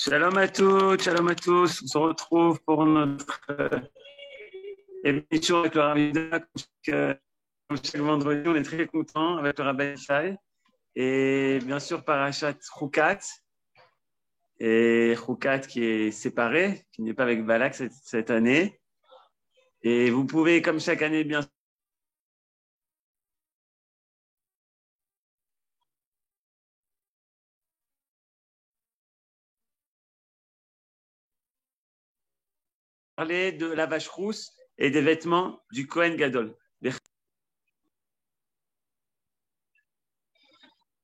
Shalom à tous. On se retrouve pour notre émission avec le Rabbi Yehuda. Comme chaque vendredi, on est très contents avec le Rabbi Shai. Et bien sûr, Parashat Chukat. Et Chukat qui est séparé, qui n'est pas avec Balak cette année. Et vous pouvez, comme chaque année, bien sûr, parler de la vache rousse et des vêtements du Kohen Gadol.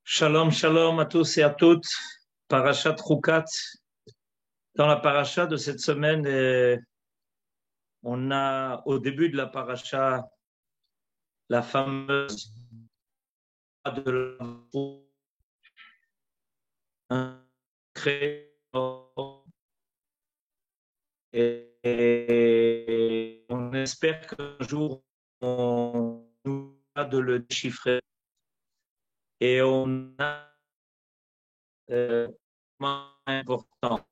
Shalom, shalom à tous et à toutes. Parashat Chukat. Dans la paracha de cette semaine, on a au début de la paracha la fameuse de la et on espère qu'un jour on nous a de le déchiffrer. Et on a important.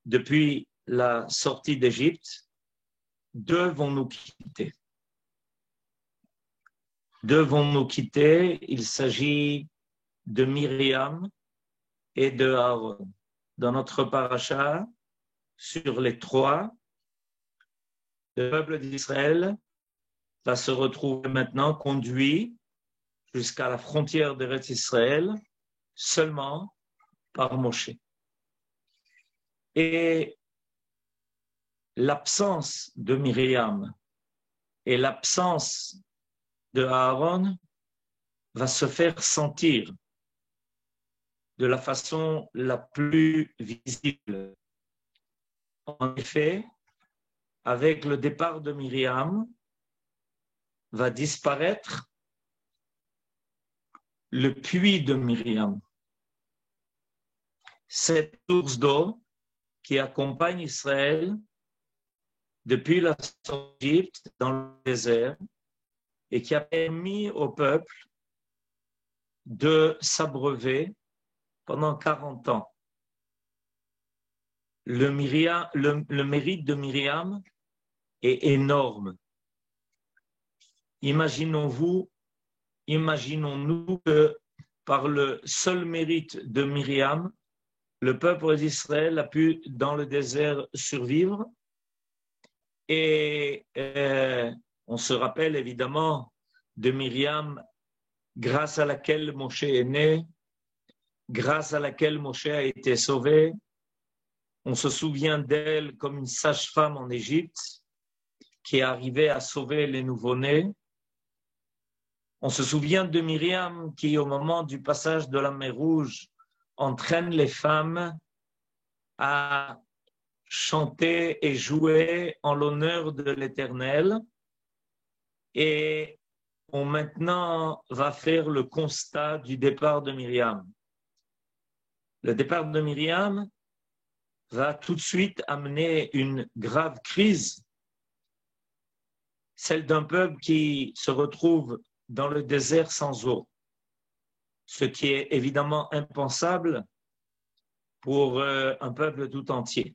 Depuis la sortie d'Égypte, deux vont nous quitter. Deux vont nous quitter. Il s'agit de Myriam et de Aaron. Dans notre paracha, sur les trois, le peuple d'Israël va se retrouver maintenant conduit jusqu'à la frontière d'Eretz Israël seulement par Moshe. Et l'absence de Myriam et l'absence de Aaron va se faire sentir de la façon la plus visible. En effet, avec le départ de Myriam, va disparaître le puits de Myriam. Cette source d'eau qui accompagne Israël depuis la sortie d'Égypte dans le désert et qui a permis au peuple de s'abreuver pendant 40 ans. Le mérite de Myriam est énorme. Imaginons-nous que par le seul mérite de Myriam, le peuple d'Israël a pu dans le désert survivre. Et on se rappelle évidemment de Myriam, grâce à laquelle Moshe est né, grâce à laquelle Moshe a été sauvé. On se souvient d'elle comme une sage-femme en Égypte qui est arrivée à sauver les nouveau-nés. On se souvient de Myriam qui, au moment du passage de la mer Rouge, entraîne les femmes à chanter et jouer en l'honneur de l'Éternel. Et on maintenant va faire le constat du départ de Myriam. Le départ de Myriam va tout de suite amener une grave crise, celle d'un peuple qui se retrouve dans le désert sans eau, ce qui est évidemment impensable pour un peuple tout entier.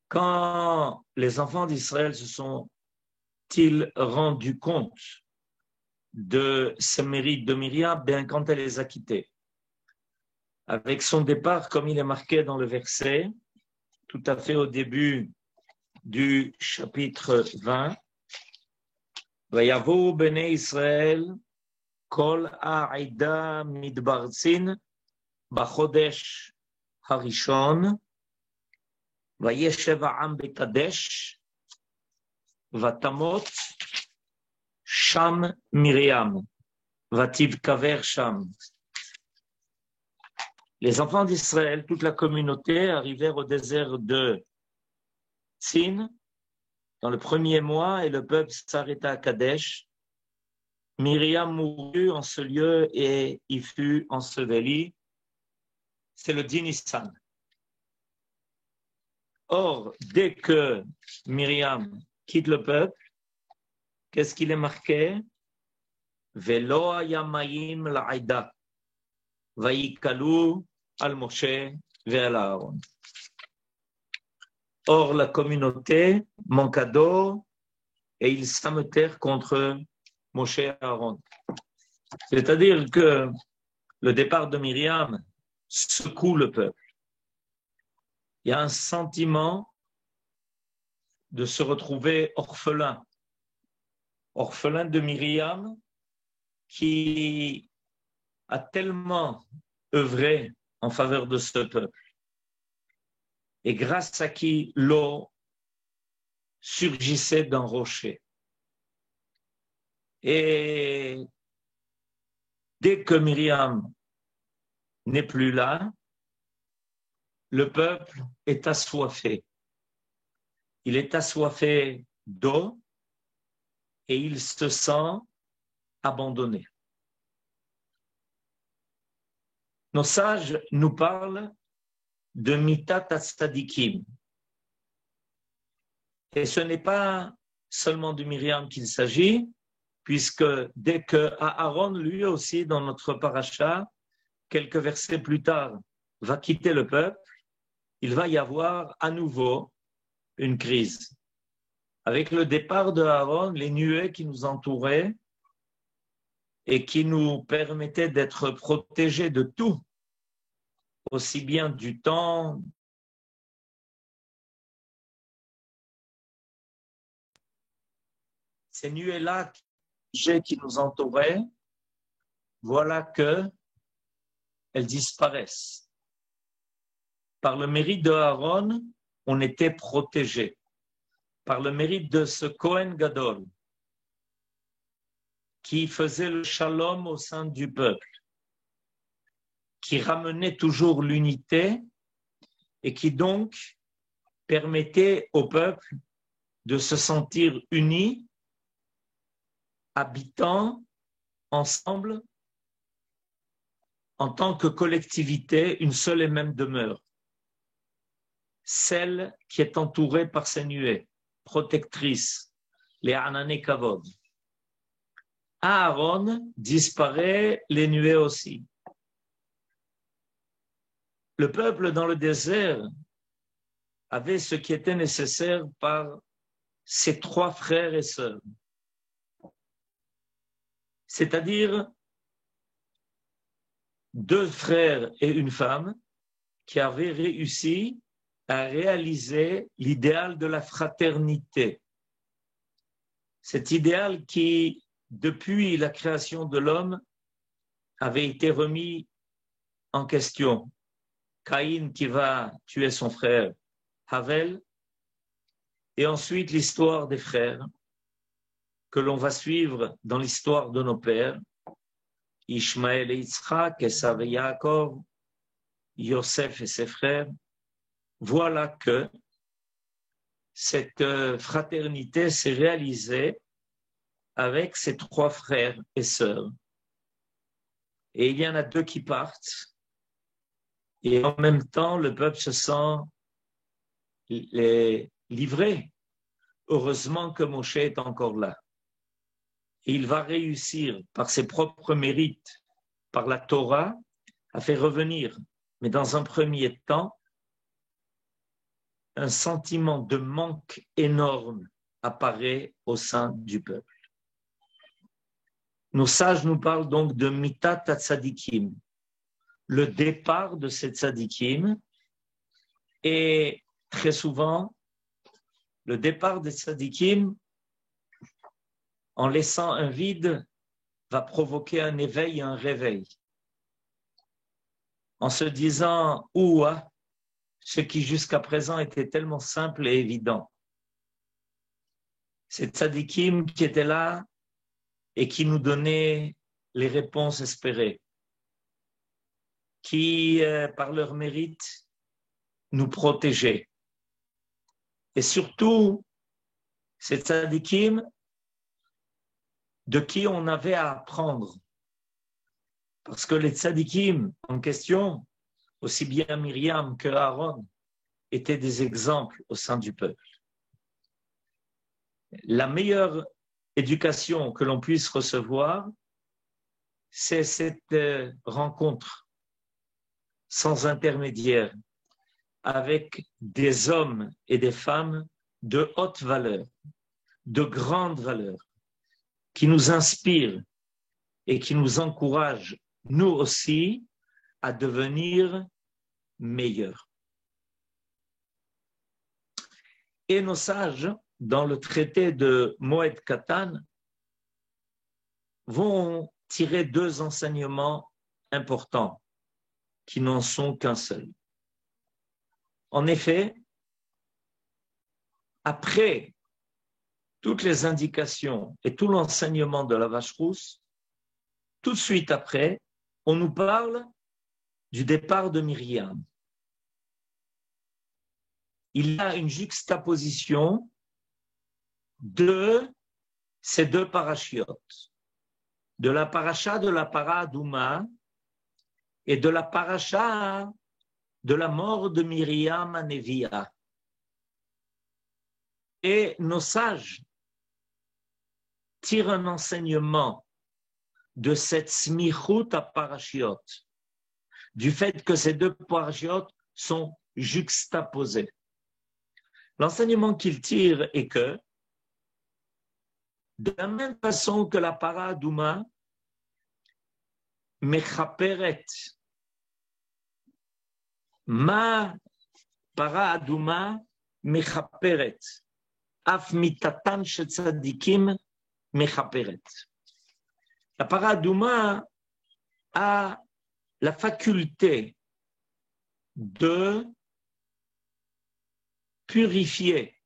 Quand les enfants d'Israël se sont-ils rendus compte de ce mérite de Myriam, bien quand elle les a quittés? Avec son départ, comme il est marqué dans le verset, tout à fait au début du chapitre 20, Vayavo bnei Israël kol ha'ida midbarzin b'chodesh harishon vayeshev ha'am bekadesh vatamot sham Myriam vativkaver sham. Les enfants d'Israël, toute la communauté, arrivèrent au désert de Tsin dans le premier mois et le peuple s'arrêta à Kadesh. Myriam mourut en ce lieu et y fut ensevelie. C'est le 10 Nissan. Or, dès que Myriam quitte le peuple, qu'est-ce qu'il est marqué? Velo haya mayim la'ida, vayikalu al Moshe ve'al Aaron. Or, la communauté manqua d'eau et ils s'ameutèrent contre Moshe et Aaron. C'est-à-dire que le départ de Myriam secoue le peuple. Il y a un sentiment de se retrouver orphelin. Orphelin de Myriam qui a tellement œuvré en faveur de ce peuple. Et grâce à qui l'eau surgissait d'un rocher. Et dès que Myriam n'est plus là, le peuple est assoiffé. Il est assoiffé d'eau et il se sent abandonné. Nos sages nous parlent de Mitat Tzadikim. Et ce n'est pas seulement de Myriam qu'il s'agit, puisque dès que Aaron, lui aussi, dans notre paracha, quelques versets plus tard, va quitter le peuple, il va y avoir à nouveau une crise. Avec le départ de Aaron, les nuées qui nous entouraient et qui nous permettaient d'être protégés de tout, aussi bien du temps, ces nuées-là qui nous entouraient, voilà qu'elles disparaissent. Par le mérite de Aaron, on était protégés. Par le mérite de ce Kohen Gadol, qui faisait le shalom au sein du peuple, qui ramenait toujours l'unité et qui donc permettait au peuple de se sentir unis, habitant ensemble en tant que collectivité, une seule et même demeure, celle qui est entourée par ces nuées protectrices, les Anané Kavod. À Aaron disparaît les nuées aussi. Le peuple dans le désert avait ce qui était nécessaire par ses trois frères et sœurs. C'est-à-dire 2 frères et une femme qui avaient réussi à réaliser l'idéal de la fraternité. Cet idéal qui, depuis la création de l'homme, avait été remis en question. Caïn qui va tuer son frère Havel, et ensuite l'histoire des frères que l'on va suivre dans l'histoire de nos pères, Ishmaël et Yitzhak, Esav et Yaakov, Yosef et ses frères. Voilà que cette fraternité s'est réalisée avec ces 3 frères et sœurs. Et il y en a 2 qui partent, et en même temps, le peuple se sent livré. Heureusement que Moshe est encore là. Et il va réussir, par ses propres mérites, par la Torah, à faire revenir. Mais dans un premier temps, un sentiment de manque énorme apparaît au sein du peuple. Nos sages nous parlent donc de Mitat Tzadikim, le départ de ces tzadikim, et très souvent, le départ des tzadikim, en laissant un vide, va provoquer un éveil et un réveil. En se disant, ouah, ce qui jusqu'à présent était tellement simple et évident. Ces tzadikim qui étaient là et qui nous donnaient les réponses espérées, qui, par leur mérite, nous protégeaient. Et surtout, ces tzadikim de qui on avait à apprendre. Parce que les tzadikim en question, aussi bien Myriam que Aaron, étaient des exemples au sein du peuple. La meilleure éducation que l'on puisse recevoir, c'est cette rencontre sans intermédiaire avec des hommes et des femmes de haute valeur, de grande valeur, qui nous inspirent et qui nous encouragent, nous aussi, à devenir meilleurs. Et nos sages, dans le traité de Moed Katan, vont tirer deux enseignements importants qui n'en sont qu'un seul. En effet, après toutes les indications et tout l'enseignement de la vache rousse, tout de suite après, on nous parle du départ de Myriam. Il y a une juxtaposition de ces deux parachiotes, de la paracha de la para Adouma et de la paracha de la mort de Myriam à Neviah. Et nos sages tirent un enseignement de cette smichut à parashiot, du fait que ces deux parachiotes sont juxtaposés. L'enseignement qu'ils tirent est que, de la même façon que la para Adouma, mechaperet, ma para Adouma mechaperet, af mitatan shetzadikim mechaperet. La para Adouma a la faculté de purifier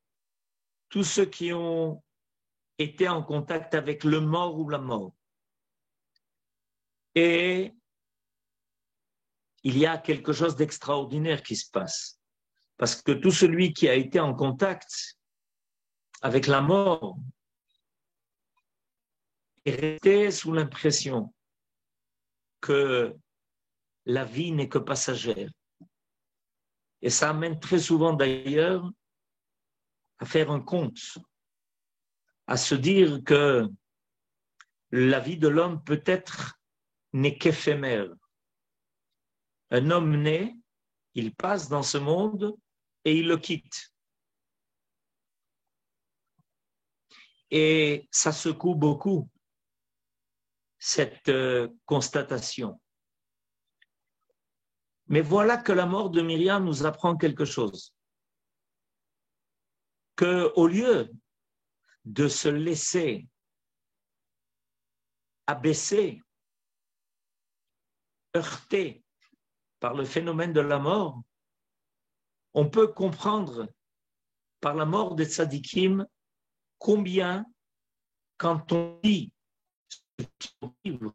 tous ceux qui ont été en contact avec le mort ou la mort. Et il y a quelque chose d'extraordinaire qui se passe. Parce que tout celui qui a été en contact avec la mort est resté sous l'impression que la vie n'est que passagère. Et ça amène très souvent d'ailleurs à faire un compte, à se dire que la vie de l'homme peut-être n'est qu'éphémère. Un homme naît, il passe dans ce monde et il le quitte. Et ça secoue beaucoup, cette constatation. Mais voilà que la mort de Myriam nous apprend quelque chose. Qu'au lieu de se laisser abaisser, heurter par le phénomène de la mort, on peut comprendre par la mort des tzadikim combien, quand on lit ce livre,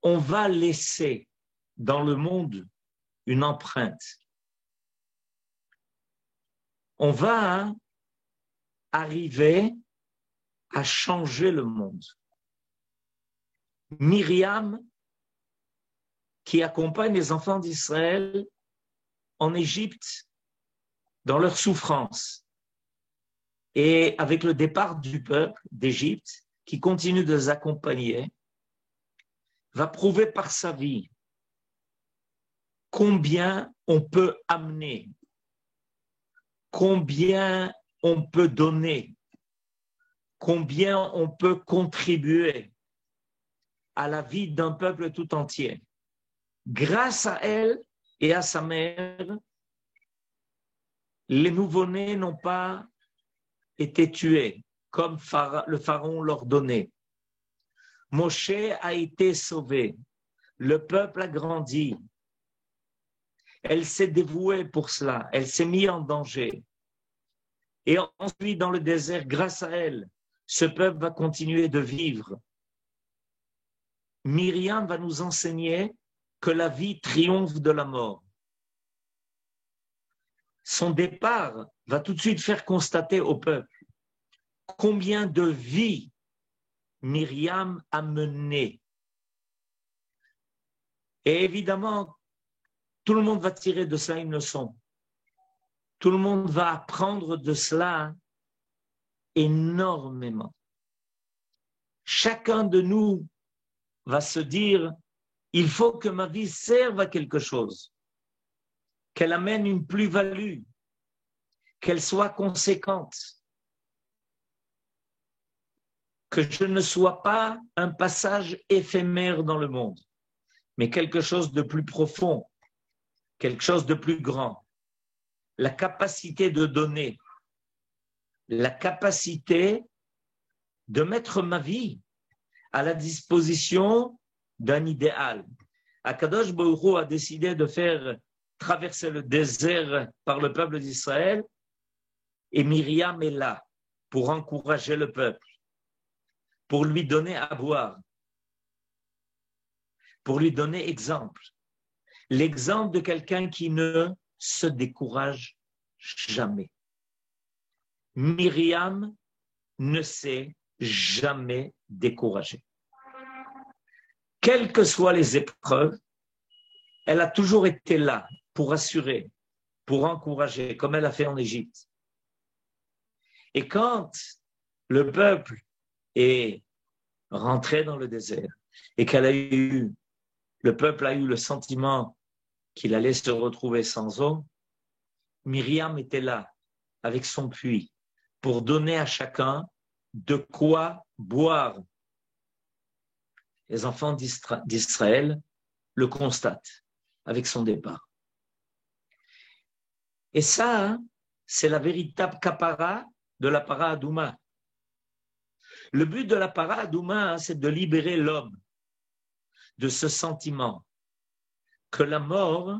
on va laisser dans le monde une empreinte. On va arriver à changer le monde. Myriam, qui accompagne les enfants d'Israël en Égypte dans leur souffrance, et avec le départ du peuple d'Égypte, qui continue de les accompagner, va prouver par sa vie combien on peut amener, combien on peut donner, combien on peut contribuer à la vie d'un peuple tout entier. Grâce à elle et à sa mère, les nouveau-nés n'ont pas été tués comme le pharaon l'ordonnait. Moshe a été sauvé, le peuple a grandi. Elle s'est dévouée pour cela, elle s'est mise en danger. Et ensuite, dans le désert, grâce à elle, ce peuple va continuer de vivre. Myriam va nous enseigner que la vie triomphe de la mort. Son départ va tout de suite faire constater au peuple combien de vies Myriam a menées. Et évidemment, tout le monde va tirer de cela une leçon. Tout le monde va apprendre de cela énormément. chacun de nous va se dire, il faut que ma vie serve à quelque chose, qu'elle amène une plus-value, qu'elle soit conséquente, que je ne sois pas un passage éphémère dans le monde, mais quelque chose de plus profond, quelque chose de plus grand. La capacité de donner, la capacité de mettre ma vie à la disposition d'un idéal. Akadosh Baruch Hu a décidé de faire traverser le désert par le peuple d'Israël et Myriam est là pour encourager le peuple, pour lui donner à boire, pour lui donner exemple. L'exemple de quelqu'un qui ne se décourage jamais. Myriam ne s'est jamais découragée. Quelles que soient les épreuves, elle a toujours été là pour assurer, pour encourager, comme elle a fait en Égypte. Et quand le peuple est rentré dans le désert et le peuple a eu le sentiment qu'il allait se retrouver sans eau, Myriam était là avec son puits pour donner à chacun de quoi boire. Les enfants d'Israël le constatent avec son départ. Et ça, c'est la véritable kapara de la para Adouma. Le but de la para Adouma, c'est de libérer l'homme de ce sentiment que la mort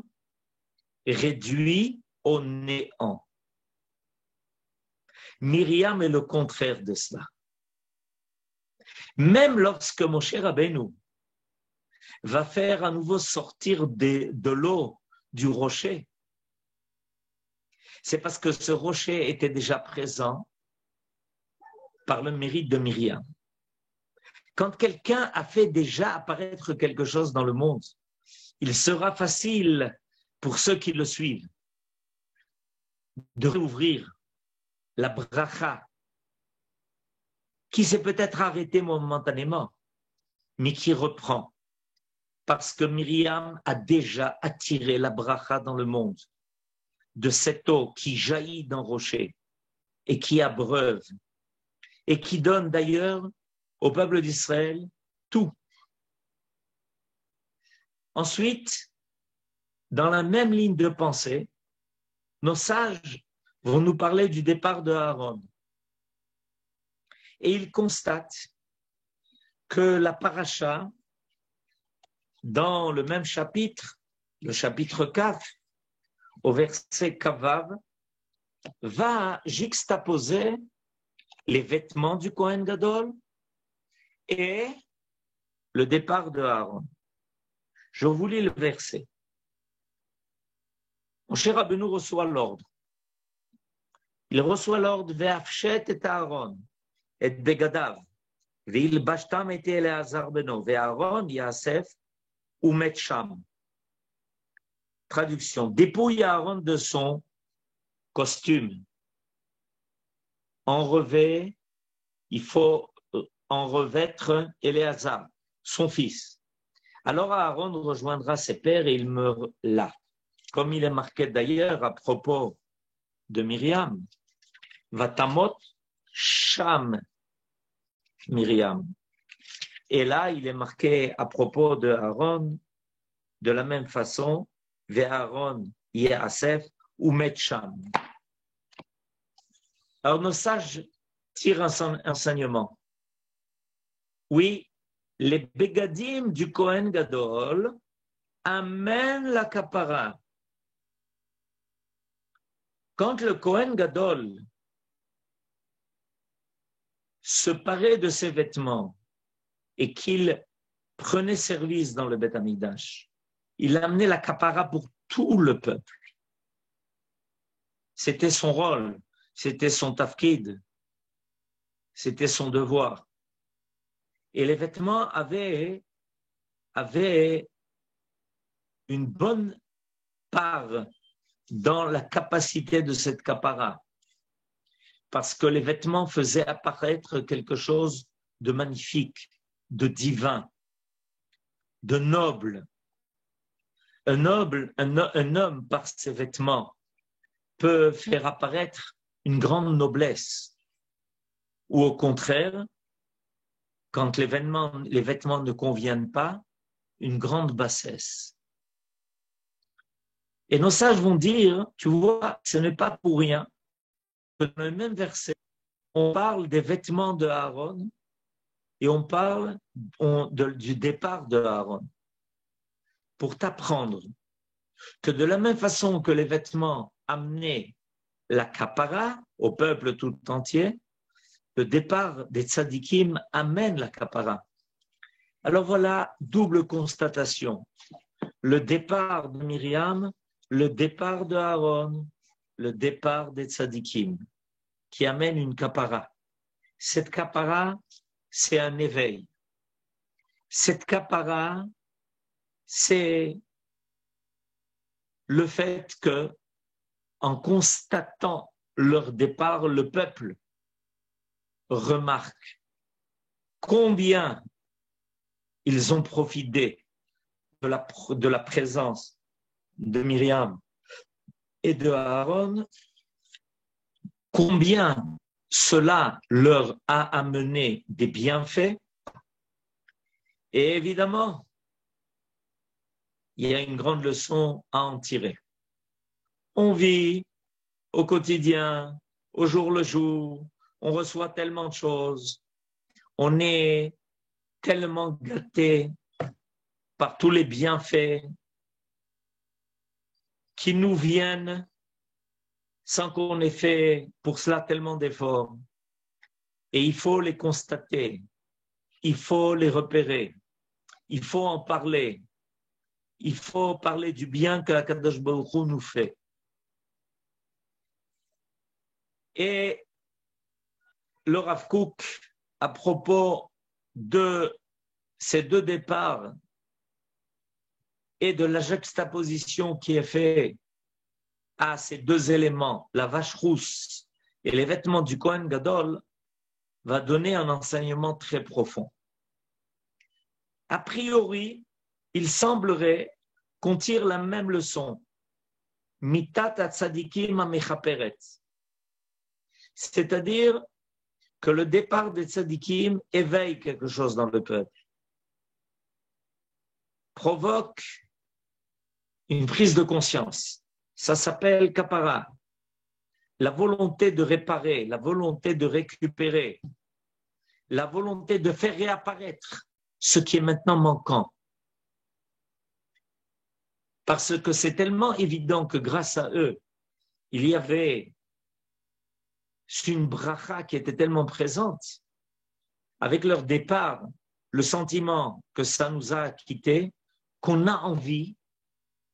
réduit au néant. Myriam est le contraire de cela. Même lorsque Moshe Rabbeinu va faire à nouveau sortir de l'eau du rocher, c'est parce que ce rocher était déjà présent par le mérite de Myriam. Quand quelqu'un a fait déjà apparaître quelque chose dans le monde, il sera facile pour ceux qui le suivent de rouvrir la bracha qui s'est peut-être arrêtée momentanément, mais qui reprend parce que Myriam a déjà attiré la bracha dans le monde de cette eau qui jaillit d'un rocher et qui abreuve et qui donne d'ailleurs au peuple d'Israël tout. Ensuite, dans la même ligne de pensée, nos sages vont nous parler du départ de Aaron. Et ils constatent que la paracha, dans le même chapitre, le chapitre 4, au verset Kavav, va juxtaposer les vêtements du Kohen Gadol et le départ de Aaron. Je vous lis le verset. Moshe Rabbeinu reçoit l'ordre. Il reçoit l'ordre Ve'afshet et Aaron et Begadav Ve'ilbashtam et Eleazar beno Ve'Aaron Yasef Umet Sham. Traduction. Dépouille Aaron de son costume. Il faut en revêtre Éléazar, son fils. Alors Aaron rejoindra ses pères et il meurt là. Comme il est marqué d'ailleurs à propos de Myriam, Vatamot Sham Myriam. Et là, il est marqué à propos de Aaron, de la même façon, Ve'Aaron Yasef Umet Sham. Alors nos sages tirent un enseignement. Oui, les bégadim du Kohen Gadol amènent la kapara. Quand le Kohen Gadol se parait de ses vêtements et qu'il prenait service dans le Beth Amikdash, il amenait la kapara pour tout le peuple. C'était son rôle, c'était son tafkid, c'était son devoir. Et les vêtements avaient une bonne part dans la capacité de cette kapara. Parce que les vêtements faisaient apparaître quelque chose de magnifique, de divin, de noble. Un homme, par ses vêtements, peut faire apparaître une grande noblesse. Ou au contraire, quand les vêtements ne conviennent pas, une grande bassesse. Et nos sages vont dire, tu vois, ce n'est pas pour rien que dans le même verset, on parle des vêtements de Aaron et on parle du départ de Aaron. Pour t'apprendre que de la même façon que les vêtements amenaient la kapara au peuple tout entier, le départ des tzadikim amène la kapara. Alors voilà, double constatation. Le départ de Myriam, le départ de Aaron, le départ des tzadikim, qui amène une kapara. Cette kapara, c'est un éveil. Cette kapara, c'est le fait que, en constatant leur départ, le peuple remarque combien ils ont profité de la présence de Myriam et de Aaron, combien cela leur a amené des bienfaits. Et évidemment, il y a une grande leçon à en tirer. On vit au quotidien, au jour le jour, on reçoit tellement de choses, on est tellement gâté par tous les bienfaits qui nous viennent sans qu'on ait fait pour cela tellement d'efforts. Et il faut les constater, il faut les repérer, il faut en parler, il faut parler du bien que Akadosh Baruch Hu nous fait. Et le Rav Kook, à propos de ces deux départs et de la juxtaposition qui est faite à ces deux éléments, la vache rousse et les vêtements du Kohen Gadol, va donner un enseignement très profond. A priori, il semblerait qu'on tire la même leçon. Mitat tzadikim amechaperet. C'est-à-dire que le départ des tzadikim éveille quelque chose dans le peuple, provoque une prise de conscience. Ça s'appelle kapara, la volonté de réparer, la volonté de récupérer, la volonté de faire réapparaître ce qui est maintenant manquant. Parce que c'est tellement évident que grâce à eux, il y avait une bracha qui était tellement présente. Avec leur départ, le sentiment que ça nous a quittés, qu'on a envie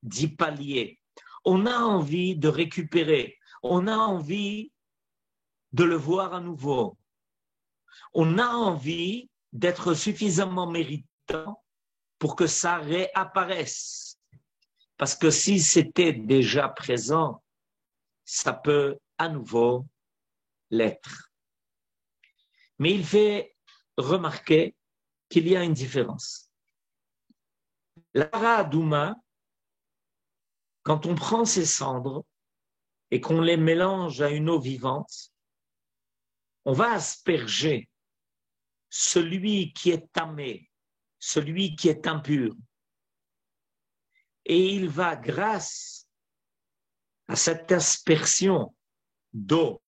d'y pallier. On a envie de récupérer. On a envie de le voir à nouveau. On a envie d'être suffisamment méritant pour que ça réapparaisse. Parce que si c'était déjà présent, ça peut à nouveau l'être. Mais il fait remarquer qu'il y a une différence. La para adouma, quand on prend ces cendres et qu'on les mélange à une eau vivante, on va asperger celui qui est tamé, celui qui est impur. Et il va, grâce à cette aspersion d'eau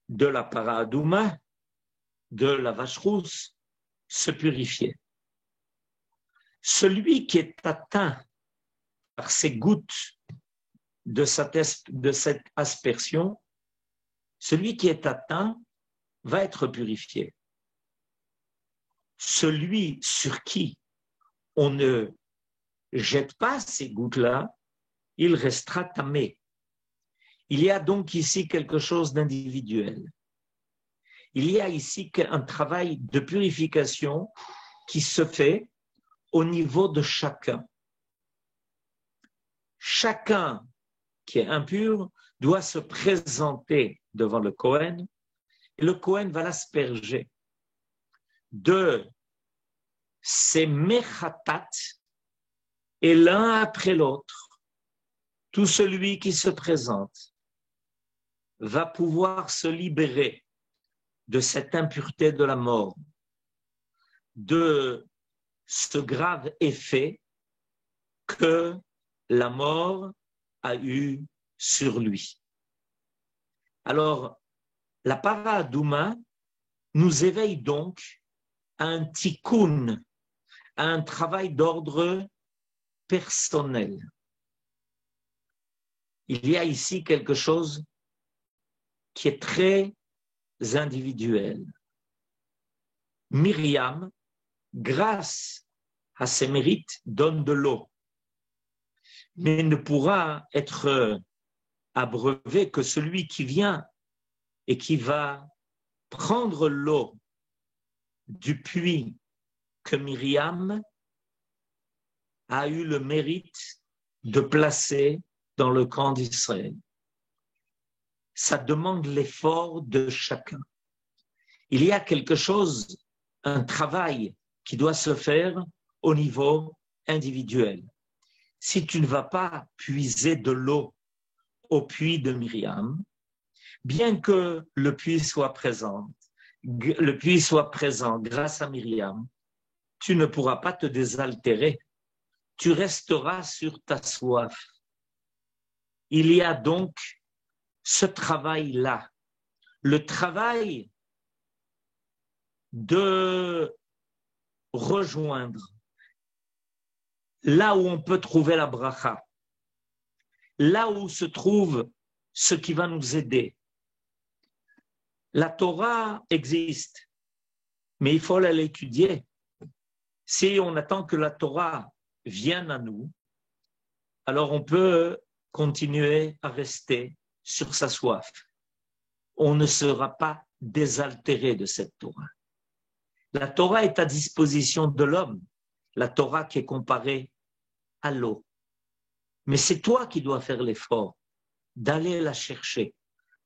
de la para adouma, de la vache rousse, se purifier. Celui qui est atteint par ces gouttes de cette aspersion, celui qui est atteint va être purifié. Celui sur qui on ne jette pas ces gouttes-là, il restera tamé. Il y a donc ici quelque chose d'individuel. Il y a ici un travail de purification qui se fait au niveau de chacun. Chacun qui est impur doit se présenter devant le Kohen et le Kohen va l'asperger. de ces mechatat, et l'un après l'autre, tout celui qui se présente va pouvoir se libérer de cette impureté de la mort, de ce grave effet que la mort a eu sur lui. Alors, la paradouma nous éveille donc à un tikkun, à un travail d'ordre personnel. Il y a ici quelque chose qui est très individuel. Myriam, grâce à ses mérites, donne de l'eau, mais ne pourra être abreuvé que celui qui vient et qui va prendre l'eau du puits que Myriam a eu le mérite de placer dans le camp d'Israël. Ça demande l'effort de chacun. Il y a quelque chose, un travail qui doit se faire au niveau individuel. Si tu ne vas pas puiser de l'eau au puits de Myriam, bien que le puits soit présent grâce à Myriam, tu ne pourras pas te désaltérer. Tu resteras sur ta soif. Il y a donc ce travail-là, le travail de rejoindre là où on peut trouver la bracha, là où se trouve ce qui va nous aider. La Torah existe, mais il faut l'étudier. Si on attend que la Torah vienne à nous, alors on peut continuer à rester sur sa soif. On ne sera pas désaltéré de cette Torah. La Torah est à disposition de l'homme, la Torah qui est comparée à l'eau. Mais c'est toi qui dois faire l'effort d'aller la chercher,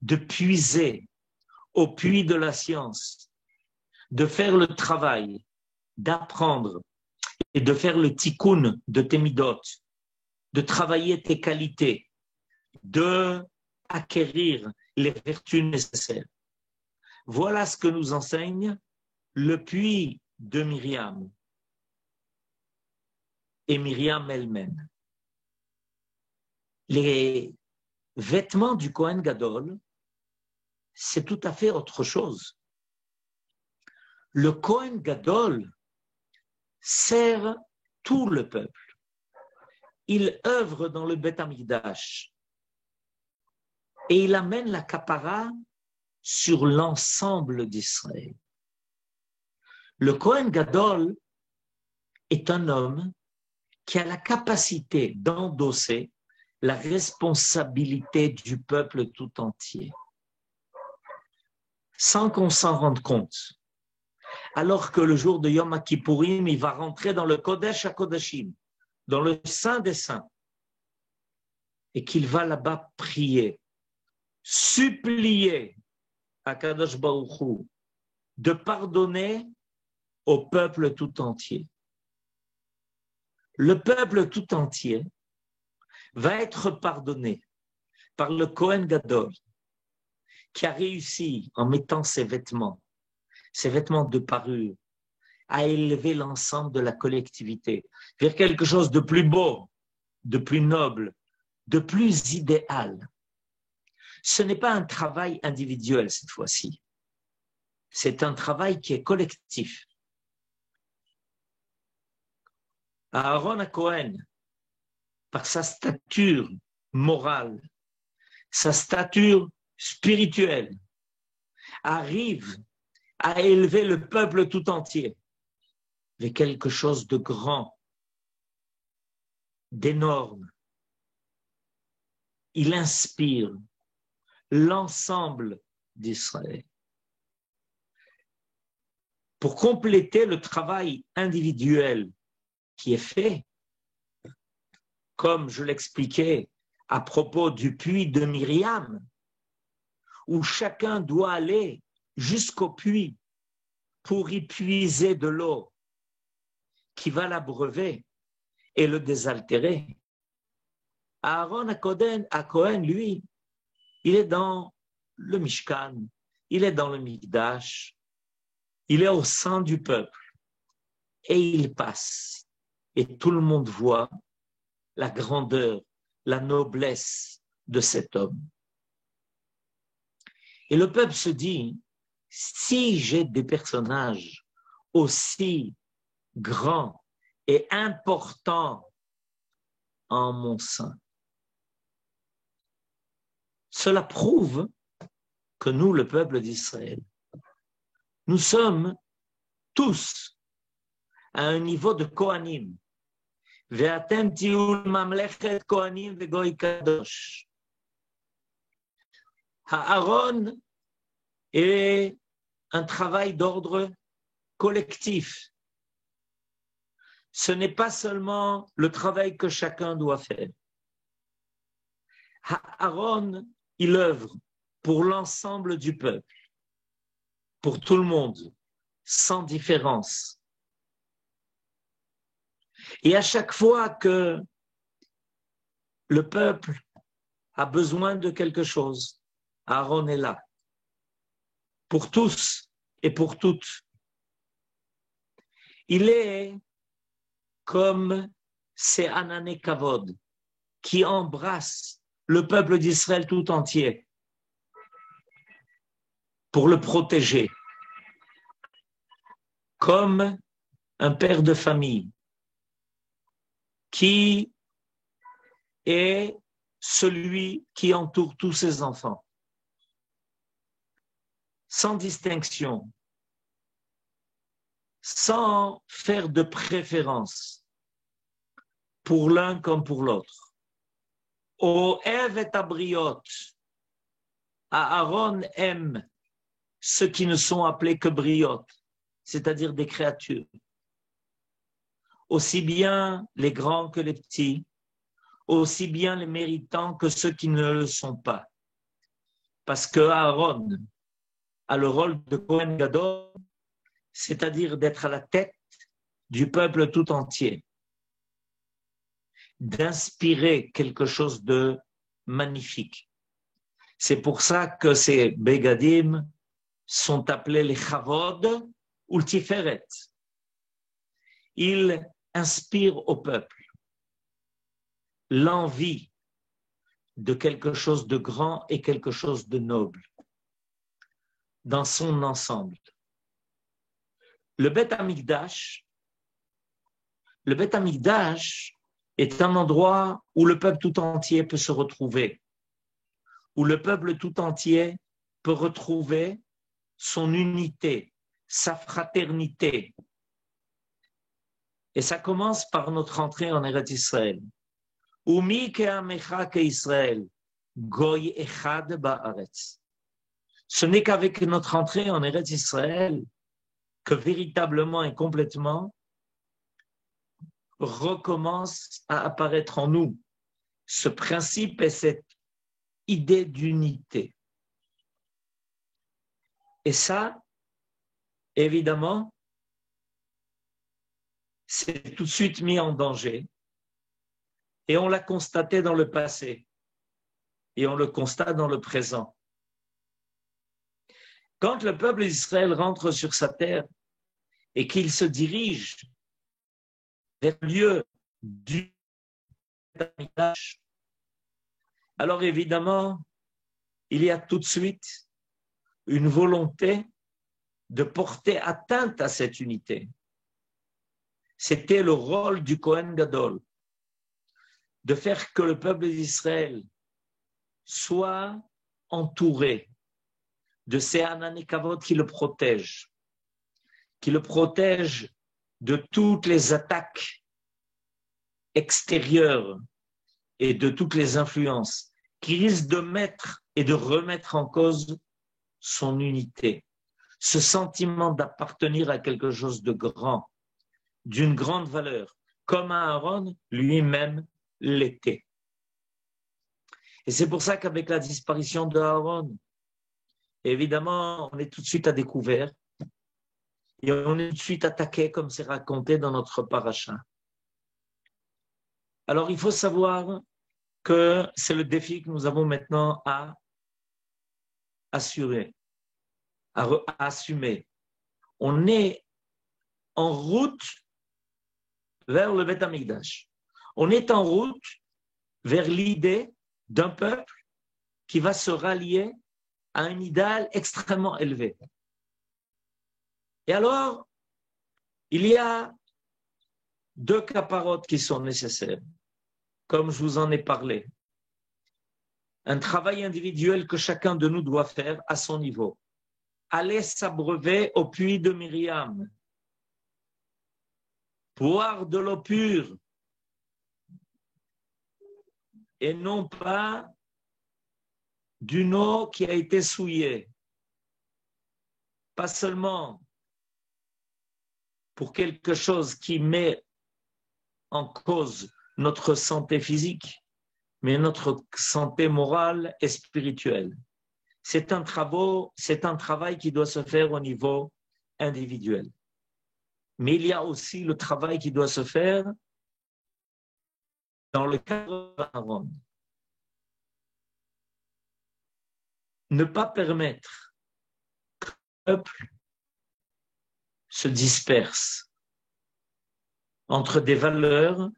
de puiser au puits de la science, de faire le travail, d'apprendre et de faire le tikkun de tes midot, de travailler tes qualités, de acquérir les vertus nécessaires. Voilà ce que nous enseigne le puits de Myriam et Myriam elle-même. Les vêtements du Kohen Gadol, c'est tout à fait autre chose. Le Kohen Gadol sert tout le peuple. Il œuvre dans le Beth Amikdash et il amène la kapara sur l'ensemble d'Israël. Le Kohen Gadol est un homme qui a la capacité d'endosser la responsabilité du peuple tout entier, sans qu'on s'en rende compte. Alors que le jour de Yom Kippourim, il va rentrer dans le Kodesh HaKodashim, dans le Saint des Saints, et qu'il va là-bas prier, supplier à Kadosh Baruch Hu de pardonner au peuple tout entier. Le peuple tout entier va être pardonné par le Kohen Gadol, qui a réussi, en mettant ses vêtements de parure, à élever l'ensemble de la collectivité vers quelque chose de plus beau, de plus noble, de plus idéal. Ce n'est pas un travail individuel cette fois-ci. C'est un travail qui est collectif. Aaron HaKohen, par sa stature morale, sa stature spirituelle, arrive à élever le peuple tout entier vers quelque chose de grand, d'énorme. Il inspire l'ensemble d'Israël. Pour compléter le travail individuel qui est fait, comme je l'expliquais à propos du puits de Myriam, où chacun doit aller jusqu'au puits pour y puiser de l'eau qui va l'abreuver et le désaltérer. Aaron à Cohen, lui, il est dans le Mishkan, il est dans le Mikdash, il est au sein du peuple et il passe. Et tout le monde voit la grandeur, la noblesse de cet homme. Et le peuple se dit, si j'ai des personnages aussi grands et importants en mon sein, cela prouve que nous, le peuple d'Israël, nous sommes tous à un niveau de Kohanim. Ve'atem ti'u mamlechet Kohanim ve'goy kadosh. Aaron est un travail d'ordre collectif. Ce n'est pas seulement le travail que chacun doit faire. Aaron, il œuvre pour l'ensemble du peuple, pour tout le monde, sans différence. Et à chaque fois que le peuple a besoin de quelque chose, Aaron est là, pour tous et pour toutes. Il est comme ces Anané Kavod qui embrassent le peuple d'Israël tout entier pour le protéger, comme un père de famille qui est celui qui entoure tous ses enfants, sans distinction, sans faire de préférence pour l'un comme pour l'autre. Oev et abriot, Aaron aime ceux qui ne sont appelés que briotes, c'est-à-dire des créatures, aussi bien les grands que les petits, aussi bien les méritants que ceux qui ne le sont pas. Parce que Aaron a le rôle de Kohen Gadol, c'est-à-dire d'être à la tête du peuple tout entier, d'inspirer quelque chose de magnifique. C'est pour ça que ces Begadim sont appelés les Chavod ou le Tiferet. Ils inspirent au peuple l'envie de quelque chose de grand et quelque chose de noble dans son ensemble. Le Beth Amikdash est un endroit où le peuple tout entier peut se retrouver, où le peuple tout entier peut retrouver son unité, sa fraternité. Et ça commence par notre entrée en Eretz Israël. Umi ke'amecha ke'Israël, goy echad ba'aretz. Ce n'est qu'avec notre entrée en Eretz Israël que véritablement et complètement recommence à apparaître en nous ce principe et cette idée d'unité. Et ça, évidemment, c'est tout de suite mis en danger. Et on l'a constaté dans le passé. Et on le constate dans le présent. Quand le peuple d'Israël rentre sur sa terre et qu'il se dirige vers le lieu du Mikdash, alors évidemment, il y a tout de suite une volonté de porter atteinte à cette unité. C'était le rôle du Kohen Gadol, de faire que le peuple d'Israël soit entouré de ces Anané Kavod qui le protègent de toutes les attaques extérieures et de toutes les influences qui risquent de mettre et de remettre en cause son unité, ce sentiment d'appartenir à quelque chose de grand, d'une grande valeur, comme Aaron lui-même l'était. Et c'est pour ça qu'avec la disparition d'Aaron, évidemment, on est tout de suite à découvert Et on est tout de suite attaqué, comme c'est raconté dans notre paracha. Alors, il faut savoir que c'est le défi que nous avons maintenant à assurer, à assumer. On est en route vers le Beth Amikdash. On est en route vers l'idée d'un peuple qui va se rallier à un idéal extrêmement élevé. Et alors, il y a deux caparotes qui sont nécessaires, comme je vous en ai parlé. Un travail individuel que chacun de nous doit faire à son niveau. Aller s'abreuver au puits de Myriam, boire de l'eau pure, et non pas d'une eau qui a été souillée. Pas seulement pour quelque chose qui met en cause notre santé physique, mais notre santé morale et spirituelle. C'est un travail qui doit se faire au niveau individuel. Mais il y a aussi le travail qui doit se faire dans le cadre d'Aaron. Ne pas permettre que le peuple se disperse entre des valeurs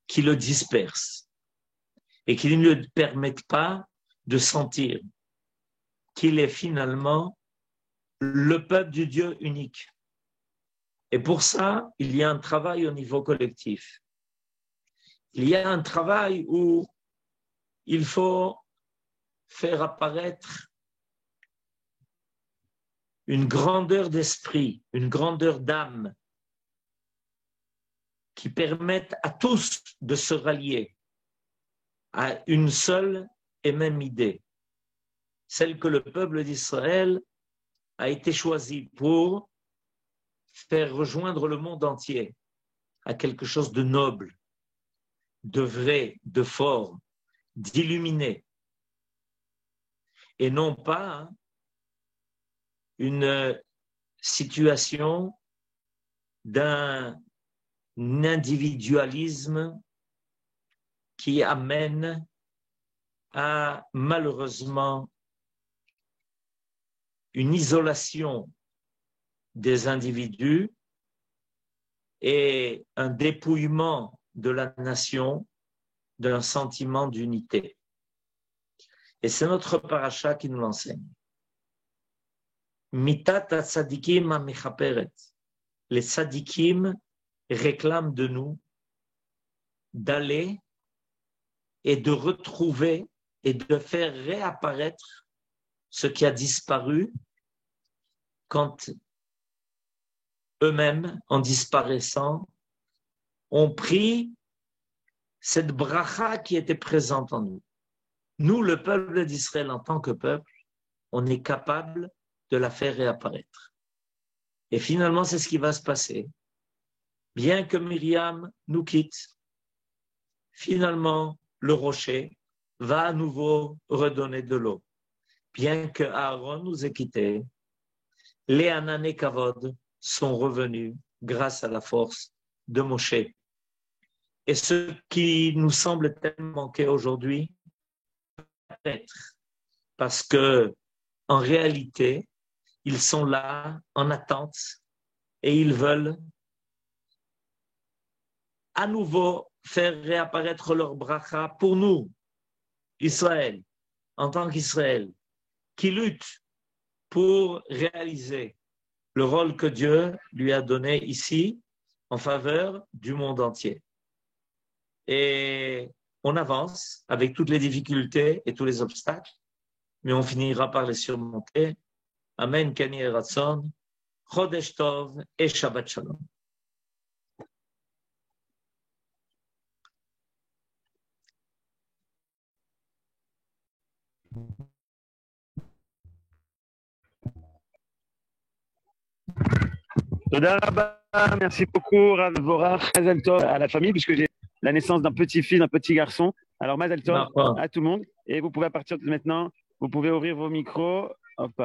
qui le dispersent et qui ne lui permettent pas de sentir qu'il est finalement le peuple du Dieu unique. Et pour ça, il y a un travail au niveau collectif. Il y a un travail où il faut faire apparaître une grandeur d'esprit, une grandeur d'âme qui permettent à tous de se rallier à une seule et même idée, celle que le peuple d'Israël a été choisi pour faire rejoindre le monde entier à quelque chose de noble, de vrai, de fort, d'illuminé, et non pas une situation d'un individualisme qui amène à malheureusement une isolation des individus et un dépouillement de la nation d'un sentiment d'unité. Et c'est notre paracha qui nous l'enseigne. Mitat tzadikim amichaperet. Les tzadikim réclament de nous d'aller et de retrouver et de faire réapparaître ce qui a disparu quand eux-mêmes, en disparaissant, ont pris cette bracha qui était présente en nous. Nous, le peuple d'Israël, en tant que peuple, on est capable de la faire réapparaître. Et finalement, c'est ce qui va se passer. Bien que Myriam nous quitte, finalement, le rocher va à nouveau redonner de l'eau. Bien que Aaron nous ait quittés, les Hanan et Kavod sont revenus grâce à la force de Moshe. Et ce qui nous semble tellement manquer aujourd'hui, peut-être parce que en réalité, ils sont là en attente et ils veulent à nouveau faire réapparaître leur bracha pour nous, Israël, en tant qu'Israël, qui lutte pour réaliser le rôle que Dieu lui a donné ici en faveur du monde entier. Et on avance avec toutes les difficultés et tous les obstacles, mais on finira par les surmonter. Amen, Kani et Ratson, Chodesh Tov et Shabbat Shalom. Toda Rabba, merci beaucoup, Rav Vorach, Mazel Tov à la famille, puisque j'ai la naissance d'un petit-fils, d'un petit garçon. Alors, Mazel Tov à tout le monde. Et vous pouvez, à partir de maintenant, vous pouvez ouvrir vos micros. Hop.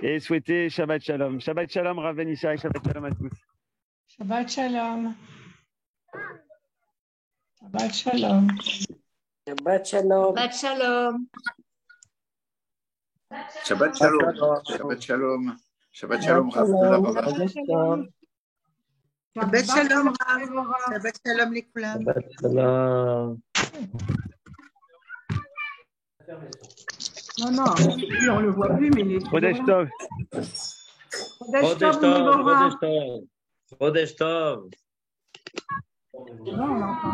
et souhaiter Shabbat Shalom. Shabbat Shalom, Rav Ben Ishai, Shabbat Shalom à tous. Shabbat Shalom. Shabbat Shalom. Shabbat Shalom. Shabbat Shalom. Shabbat Shalom. Shabbat Shalom. Shabbat Shalom, Rav. Toda raba. Shabbat Shalom, Rav. Shabbat Shalom, לכולם. Non, lui, on le voit plus, mais les Chodesh Tov. Chodesh Tov. Chodesh Tov. Non, on l'entend.